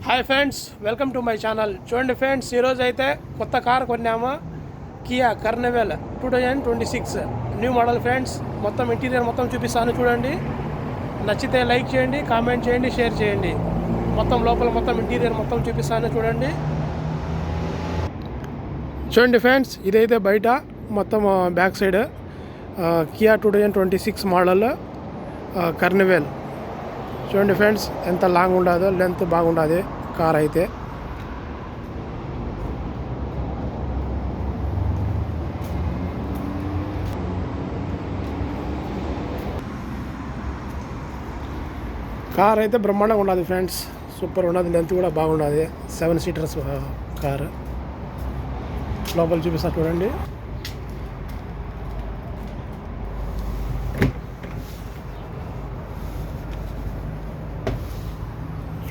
Hi friends, welcome to my channel. చూడండి friends, ఈరోజు అయితే కొత్త కార్ కొన్నాము. Kia Carnival 2026 new model friends. మొత్తం ఇంటీరియర్ మొత్తం చూపిస్తాను చూడండి. నచ్చితే లైక్ చేయండి, కామెంట్ చేయండి, షేర్ చేయండి. మొత్తం లోపల మొత్తం ఇంటీరియర్ మొత్తం చూపిస్తాను చూడండి. చూడండి ఫ్రెండ్స్, ఇదైతే బయట మొత్తం బ్యాక్ సైడ్ కియా 2026 మోడల్ కర్నివాల్. చూడండి ఫ్రెండ్స్, ఎంత లాంగ్ ఉండదో, లెంత్ బాగుండదు కార్ అయితే. కార్ అయితే బ్రహ్మాండంగా ఉండదు ఫ్రెండ్స్, సూపర్ ఉండదు. లెంత్ కూడా బాగుండదు. 7 సీటర్స్ కార్. లోపల చూపిస్తా చూడండి.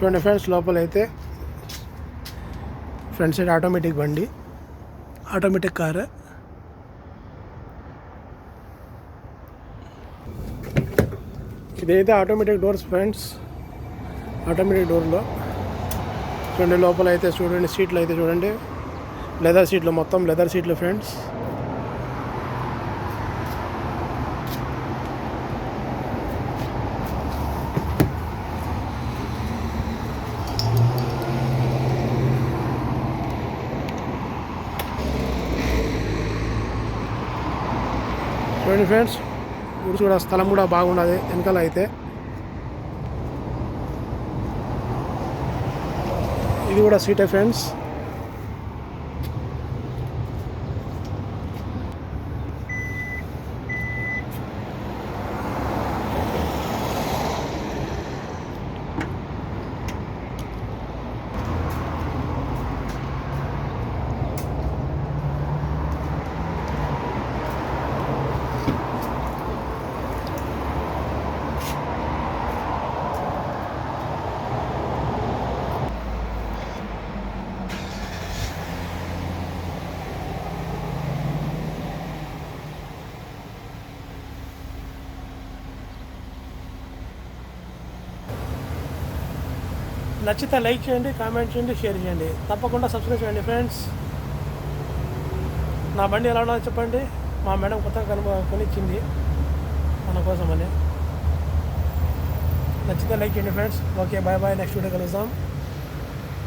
చూడండి ఫ్రెండ్స్, లోపల అయితే ఫ్రంట్ సైడ్ ఆటోమేటిక్ బండి, ఆటోమేటిక్ కారు. ఇదైతే ఆటోమేటిక్ డోర్స్ ఫ్రెండ్స్, ఆటోమేటిక్ డోర్లో. చూడండి లోపల అయితే చూడండి, సీట్లు అయితే చూడండి, లెదర్ సీట్లు, మొత్తం లెదర్ సీట్లు ఫ్రెండ్స్. చూడండి ఫ్రెండ్స్, ఇప్పుడు కూడా స్థలం కూడా బాగున్నది వెనకాల అయితే. ఇది కూడా సీటే ఫ్రెండ్స్. నచ్చితే లైక్ చేయండి, కామెంట్ చేయండి, షేర్ చేయండి. తప్పకుండా సబ్స్క్రైబ్ చేయండి ఫ్రెండ్స్. నా బండి ఎలా ఉన్నదో చెప్పండి. మా మేడం కొత్తగా కొనిచ్చింది మన కోసమని. నచ్చితే లైక్ చేయండి friends. Okay, bye bye. Next video కలుద్దాం.